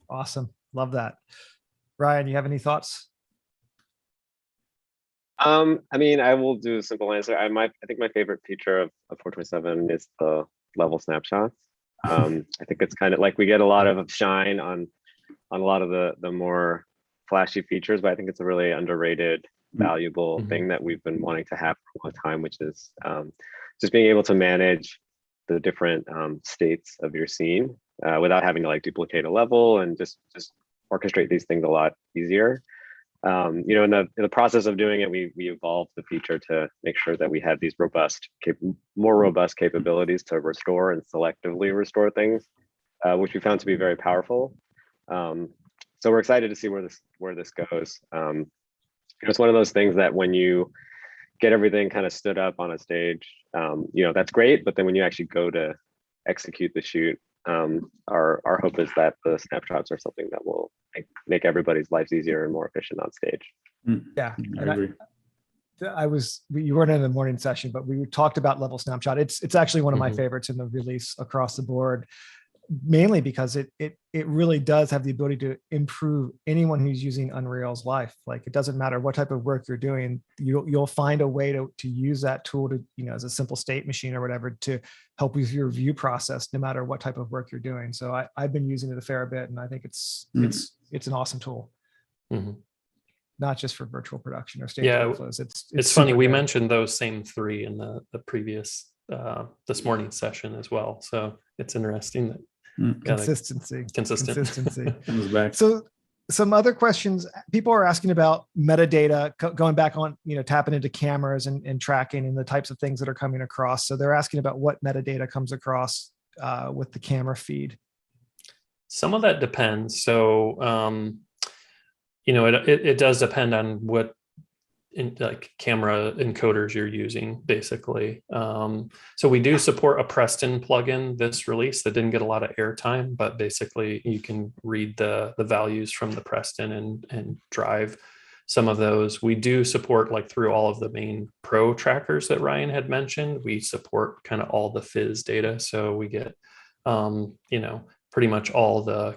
Awesome, love that. Ryan, you have any thoughts? I mean, I will do a simple answer. I think my favorite feature of 427 is the level snapshots. I think it's kind of like we get a lot of shine on a lot of the more flashy features, but I think it's a really underrated, valuable thing that we've been wanting to have for a long time, which is just being able to manage the different states of your scene without having to like duplicate a level, and just orchestrate these things a lot easier. In the process of doing it, we evolved the feature to make sure that we had these more robust capabilities to restore and selectively restore things, which we found to be very powerful. So we're excited to see where this goes. It's one of those things that when you get everything kind of stood up on a stage, that's great. But then when you actually go to execute the shoot, our hope is that the snapshots are something that will make everybody's lives easier and more efficient on stage. Yeah, I agree. You weren't in the morning session, but we talked about level snapshot. It's actually one of my favorites in the release across the board, mainly because it really does have the ability to improve anyone who's using Unreal's life. Like, it doesn't matter what type of work you're doing, you'll find a way to use that tool to, as a simple state machine or whatever, to help with your view process, no matter what type of work you're doing. So I've been using it a fair bit, and I think it's an awesome tool. Not just for virtual production or stage workflows. It's funny, we mentioned those same three in the previous this morning session as well. So it's interesting that consistency. Comes back. So some other questions people are asking about metadata, going back on, tapping into cameras and tracking and the types of things that are coming across. So they're asking about what metadata comes across with the camera feed. Some of that depends. So, it does depend on what camera encoders you're using, basically. So we do support a Preston plugin this release that didn't get a lot of airtime, but basically you can read the values from the Preston and drive some of those. We do support, like through all of the main pro trackers that Ryan had mentioned, we support kind of all the Phys data. So we get, pretty much all the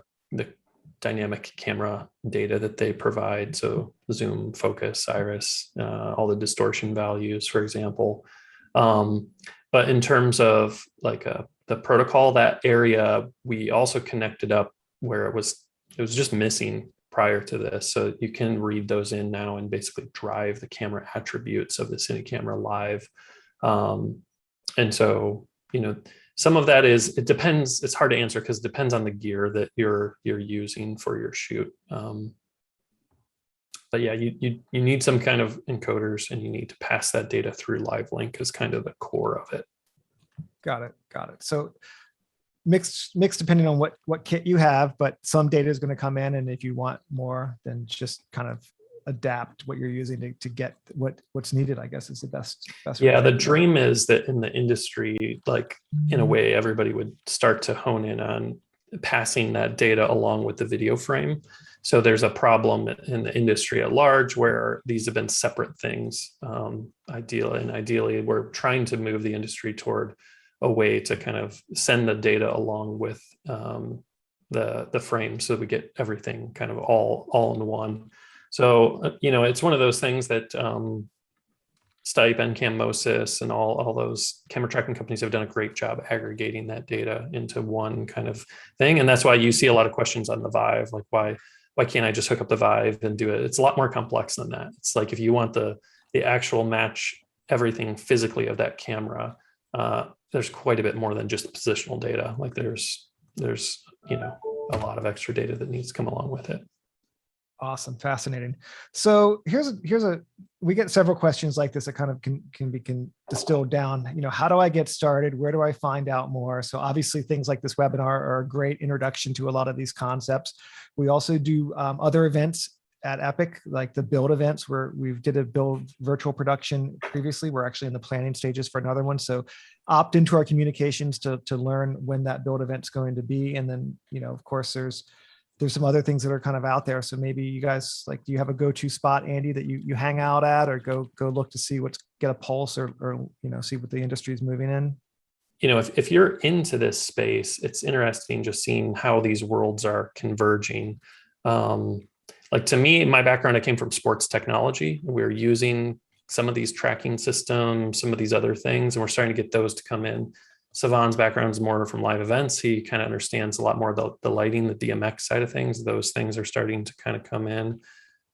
dynamic camera data that they provide. So zoom, focus, iris, all the distortion values, for example. But in terms of like the protocol, that area, we also connected up where it was just missing prior to this. So you can read those in now and basically drive the camera attributes of the Cine Camera Live. And so, some of that it depends. It's hard to answer because it depends on the gear that you're using for your shoot. But yeah, you need some kind of encoders, and you need to pass that data through LiveLink as kind of the core of it. Got it. So mixed depending on what kit you have, but some data is going to come in, and if you want more, then just kind of adapt what you're using to get what's needed, I guess, is the best yeah, the dream is that in the industry, like in a way, everybody would start to hone in on passing that data along with the video frame. So there's a problem in the industry at large where these have been separate things. Ideally we're trying to move the industry toward a way to kind of send the data along with the frame, so we get everything kind of all in one. So, it's one of those things that Stipe, NCAM, MoSys, and all those camera tracking companies have done a great job aggregating that data into one kind of thing. And that's why you see a lot of questions on the Vive, like why can't I just hook up the Vive and do it? It's a lot more complex than that. It's like if you want the actual match everything physically of that camera, there's quite a bit more than just positional data. Like there's a lot of extra data that needs to come along with it. Awesome. Fascinating. So we get several questions like this that kind of can be distilled down. How do I get started? Where do I find out more? So obviously things like this webinar are a great introduction to a lot of these concepts. We also do other events at Epic, like the build events, where we did a build virtual production previously. We're actually in the planning stages for another one. So opt into our communications to learn when that build event's going to be. And then, of course, there's some other things that are kind of out there. So maybe you guys, do you have a go-to spot, Andy, that you hang out at, or go look to see get a pulse or see what the industry is moving in? If you're into this space, it's interesting just seeing how these worlds are converging. Like to me, my background, I came from sports technology. We're using some of these tracking systems, some of these other things, and we're starting to get those to come in. Savan's background is more from live events. He kind of understands a lot more about the lighting, the DMX side of things. Those things are starting to kind of come in.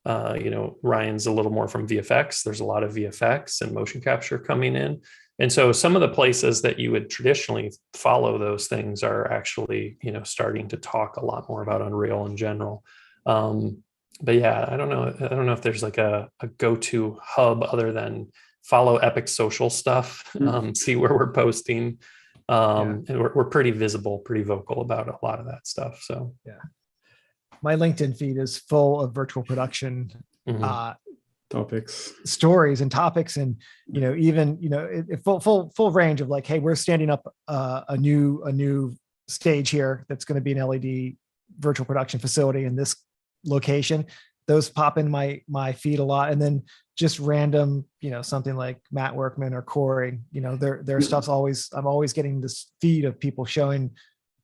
Ryan's a little more from VFX. There's a lot of VFX and motion capture coming in. And so some of the places that you would traditionally follow those things are actually, starting to talk a lot more about Unreal in general. But yeah, I don't know if there's like a go-to hub other than follow Epic social stuff, see where we're posting. And we're pretty visible, pretty vocal about a lot of that stuff. So yeah, my LinkedIn feed is full of virtual production topics, stories and topics, and full range of like, hey, we're standing up a new stage here that's going to be an LED virtual production facility in this location. Those pop in my feed a lot, and then just random, something like Matt Workman or Corey, their stuff's always, I'm always getting this feed of people showing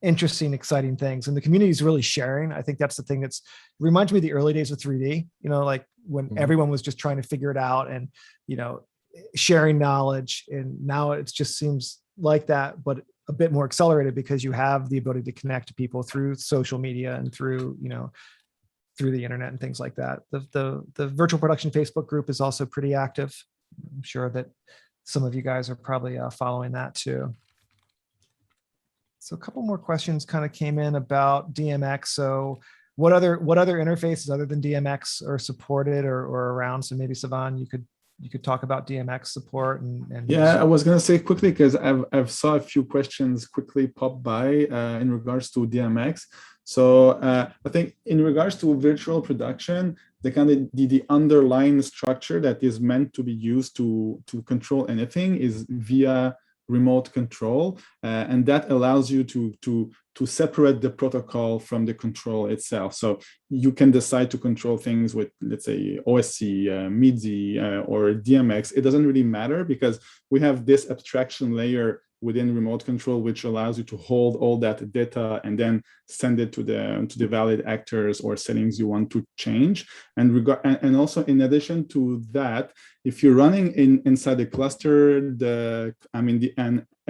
interesting, exciting things, and the community is really sharing. I think that's the thing reminds me of the early days of 3D, like when everyone was just trying to figure it out and, sharing knowledge. And now it just seems like that, but a bit more accelerated because you have the ability to connect to people through social media and through, through the internet and things like that. The virtual production Facebook group is also pretty active. I'm sure that some of you guys are probably following that too. So a couple more questions kind of came in about DMX. So what other interfaces other than DMX are supported or around? So maybe Savan, you could talk about DMX support and yeah, I was going to say quickly because I've saw a few questions quickly pop by in regards to DMX. So I think in regards to virtual production, the underlying structure that is meant to be used to control anything is via remote control, and that allows you to separate the protocol from the control itself. So you can decide to control things with, let's say, OSC, MIDI, or DMX. It doesn't really matter because we have this abstraction layer within remote control, which allows you to hold all that data and then send it to the valid actors or settings you want to change. And also, in addition to that, if you're running inside the cluster, the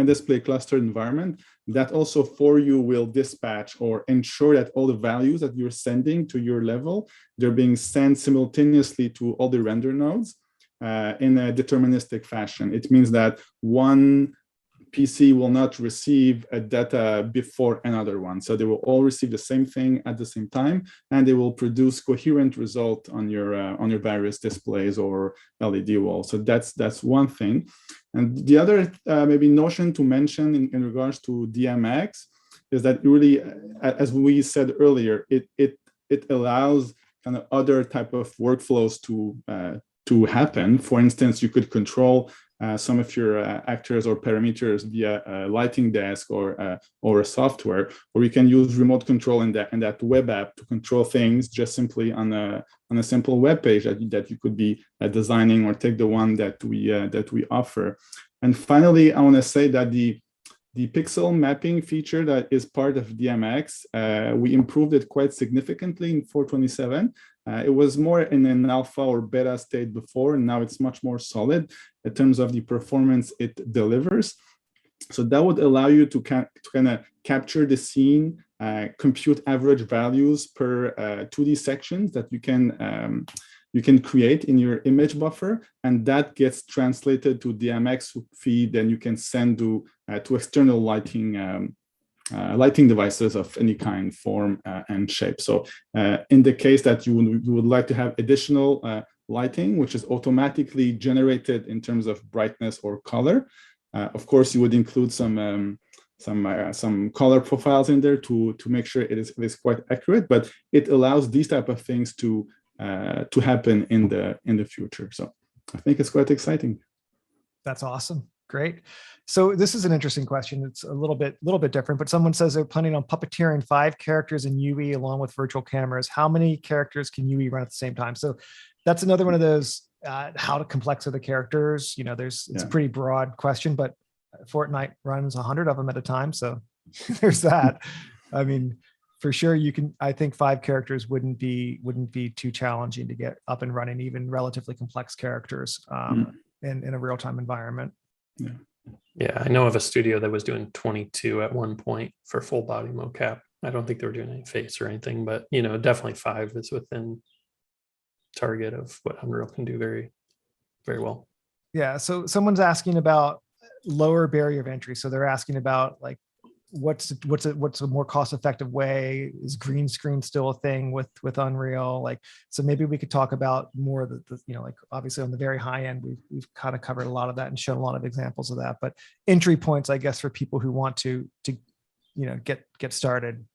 display cluster environment, that also for you will dispatch or ensure that all the values that you're sending to your level, they're being sent simultaneously to all the render nodes in a deterministic fashion. It means that one PC will not receive a data before another one. So they will all receive the same thing at the same time, and they will produce coherent result on your various displays or LED walls. So that's one thing. And the other maybe notion to mention in regards to DMX is that really, as we said earlier, it allows kind of other type of workflows to happen. For instance, you could control some of your actors or parameters via a lighting desk or a software, or you can use remote control in that web app to control things just simply on a simple web page that you could be designing, or take the one that we offer. And finally, I want to say that the pixel mapping feature that is part of DMX, we improved it quite significantly in 4.27. It was more in an alpha or beta state before, and now it's much more solid in terms of the performance it delivers. So that would allow you to kind of capture the scene, compute average values per 2D sections that you can create in your image buffer, and that gets translated to DMX feed, and you can send to external lighting devices of any kind, form, and shape. So in the case that you would like to have additional lighting, which is automatically generated in terms of brightness or color, of course, you would include some color profiles in there to make sure it is quite accurate, but it allows these type of things to happen in the future. So I think it's quite exciting. That's awesome. Great. So this is an interesting question. It's a little bit different, but someone says they're planning on puppeteering 5 characters in UE along with virtual cameras. How many characters can UE run at the same time? So that's another one of those, how complex are the characters? It's a pretty broad question, but Fortnite runs 100 of them at a time. So there's that. I mean, for sure I think 5 characters wouldn't be too challenging to get up and running, even relatively complex characters in a real-time environment. Yeah, I know of a studio that was doing 22 at one point for full body mocap. I don't think they were doing any face or anything, but definitely 5 is within target of what Unreal can do very, very well. Yeah. So someone's asking about lower barrier of entry. So they're asking about like, what's a more cost-effective way? Is green screen still a thing with Unreal? Like, so maybe we could talk about more of the like obviously on the very high end, we've kind of covered a lot of that and shown a lot of examples of that, but entry points, I guess, for people who want to get started.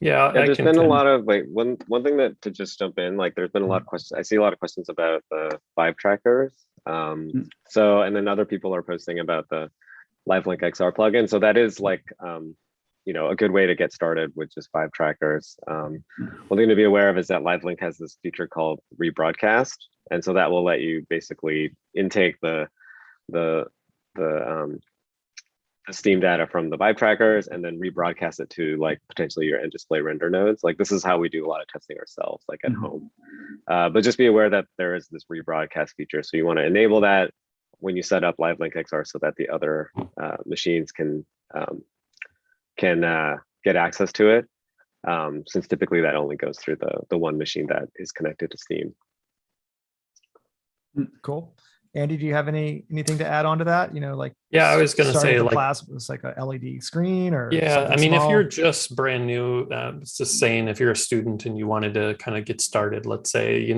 Yeah, there's been a lot of one thing that to just jump in, like there's been a lot of questions. I see a lot of questions about the Vive trackers. So, and then other people are posting about the LiveLink XR plugin. So that is like, a good way to get started with just Vive trackers. One thing to be aware of is that LiveLink has this feature called rebroadcast. And so that will let you basically intake the Steam data from the Vive trackers and then rebroadcast it to like potentially your in-display render nodes. Like this is how we do a lot of testing ourselves, like at home. But just be aware that there is this rebroadcast feature. So you want to enable that when you set up LiveLink XR so that the other machines can get access to it, since typically that only goes through the one machine that is connected to Steam. Cool. Andy, do you have anything to add on to that? Yeah, I was going to say, like, plasma, it's like a LED screen or yeah. I mean, small. if you're just brand new, it's just saying if you're a student and you wanted to kind of get started, let's say,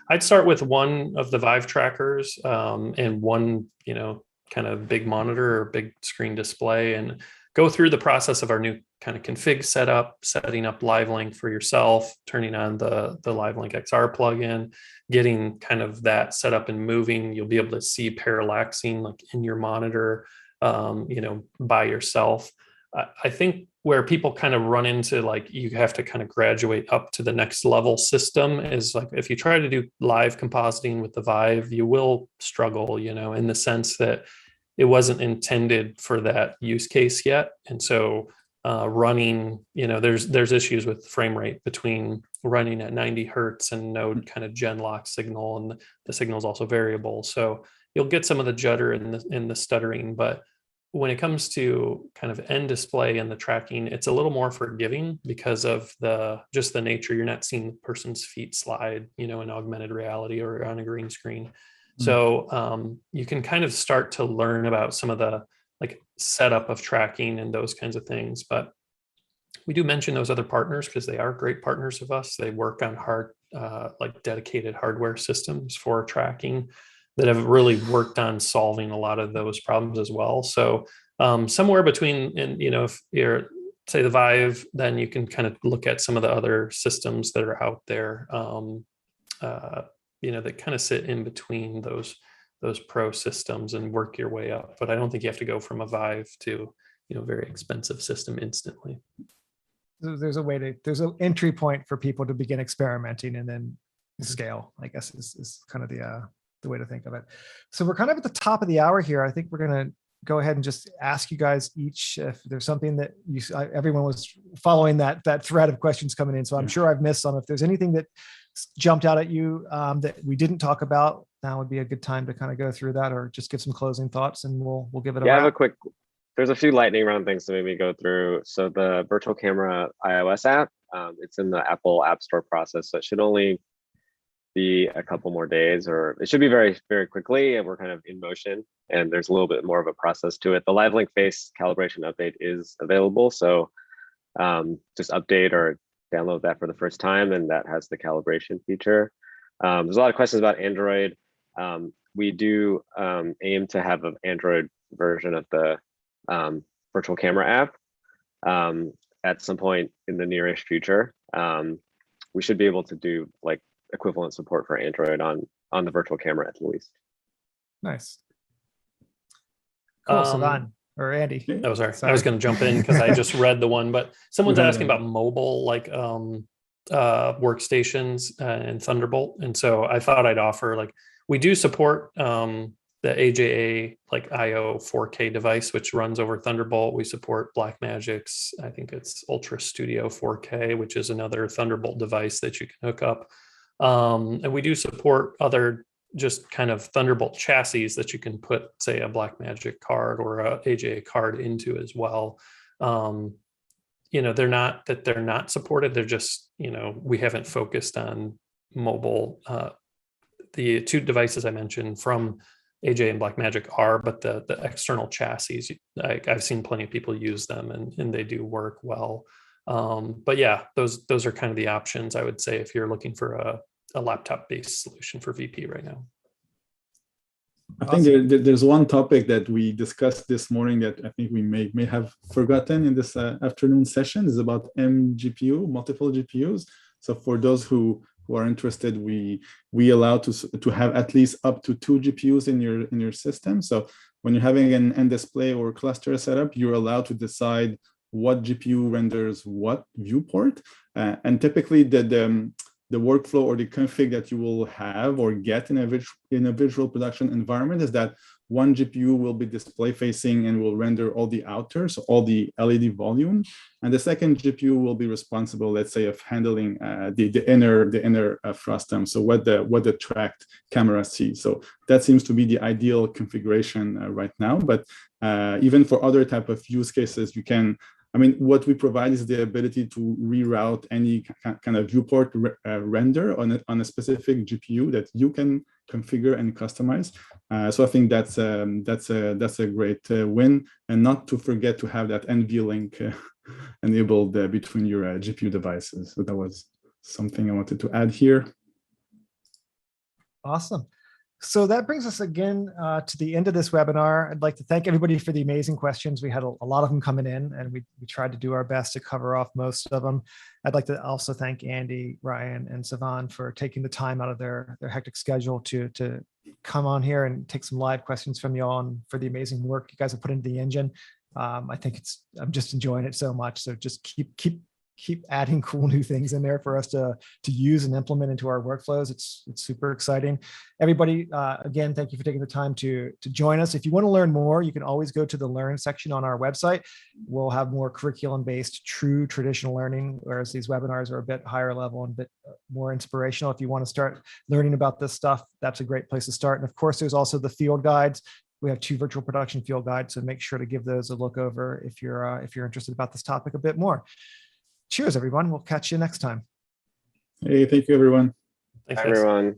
I'd start with one of the Vive trackers and one, kind of big monitor or big screen display, and go through the process of our new kind of config setup, setting up LiveLink for yourself, turning on the LiveLink XR plugin, getting kind of that set up and moving. You'll be able to see parallaxing like in your monitor, by yourself. I think where people kind of run into like you have to kind of graduate up to the next level system is like if you try to do live compositing with the Vive, you will struggle, in the sense that it wasn't intended for that use case yet. And so running, there's issues with frame rate between running at 90 hertz and Node kind of gen lock signal, and the signal is also variable. So you'll get some of the judder in the stuttering, but when it comes to kind of end display and the tracking, it's a little more forgiving because of just the nature. You're not seeing the person's feet slide, in augmented reality or on a green screen. So you can kind of start to learn about some of the like setup of tracking and those kinds of things. But we do mention those other partners because they are great partners of us. They work on like dedicated hardware systems for tracking that have really worked on solving a lot of those problems as well. So somewhere between, and if you're say the Vive, then you can kind of look at some of the other systems that are out there, that kind of sit in between those pro systems and work your way up. But I don't think you have to go from a Vive to very expensive system instantly. There's an entry point for people to begin experimenting and then scale, I guess is kind of the way to think of it. So we're kind of at the top of the hour here. I think we're going to go ahead and just ask you guys each if there's something that everyone was following that thread of questions coming in. So I'm sure I've missed some. If there's anything that jumped out at you that we didn't talk about, now would be a good time to kind of go through that, or just give some closing thoughts, and we'll give it a wrap. There's a few lightning round things to maybe go through. So the virtual camera iOS app, it's in the Apple App Store process, so it should only be a couple more days, or it should be very, very quickly. And we're kind of in motion, and there's a little bit more of a process to it. The Live Link Face calibration update is available, so just update or download that for the first time, and that has the calibration feature. There's a lot of questions about Android. We do aim to have an Android version of the virtual camera app at some point in the nearest future. We should be able to do like equivalent support for Android on the virtual camera at least. Nice. Cool. Sivan or Andy. Oh, sorry. I was going to jump in because I just read the one, but someone's asking about mobile, like workstations and Thunderbolt. And so I thought I'd offer, like, we do support the AJA like IO 4K device, which runs over Thunderbolt. We support Blackmagic's, I think it's Ultra Studio 4K, which is another Thunderbolt device that you can hook up. And we do support other just kind of Thunderbolt chassis that you can put, say, a Blackmagic card or a AJA card into as well. They're not supported. They're just, we haven't focused on mobile. The two devices I mentioned from AJA and Blackmagic are, but the external chassis, I've seen plenty of people use them, and they do work well. But yeah, those are kind of the options, I would say, if you're looking for a laptop-based solution for VP right now. I think there's one topic that we discussed this morning that I think we may have forgotten in this afternoon session, is about MGPU, multiple GPUs. So for those who are interested, we allow to have at least up to 2 GPUs in your system. So when you're having an end display or cluster setup, you're allowed to decide what GPU renders what viewport, and typically the workflow or the config that you will have or get in a visual production environment is that one GPU will be display facing and will render all the outers, all the LED volume, and the second GPU will be responsible, let's say, of handling the inner frustum, so what the tracked camera sees. So that seems to be the ideal configuration right now. But even for other type of use cases, you can. What we provide is the ability to reroute any kind of viewport render on a specific GPU that you can configure and customize. So I think that's a great win, and not to forget to have that NVLink enabled between your GPU devices. So that was something I wanted to add here. Awesome. So that brings us again to the end of this webinar. I'd like to thank everybody for the amazing questions. We had a lot of them coming in, and we tried to do our best to cover off most of them. I'd like to also thank Andy, Ryan, and Savan for taking the time out of their hectic schedule to come on here and take some live questions from you all, and for the amazing work you guys have put into the engine. I think I'm just enjoying it so much. So just keep adding cool new things in there for us to use and implement into our workflows. It's super exciting. Everybody, again, thank you for taking the time to join us. If you want to learn more, you can always go to the Learn section on our website. We'll have more curriculum-based, true traditional learning, whereas these webinars are a bit higher level and a bit more inspirational. If you want to start learning about this stuff, that's a great place to start. And of course, there's also the field guides. We have 2 virtual production field guides, so make sure to give those a look over if you're interested about this topic a bit more. Cheers, everyone. We'll catch you next time. Hey, thank you, everyone. Thanks, Hi, guys. everyone.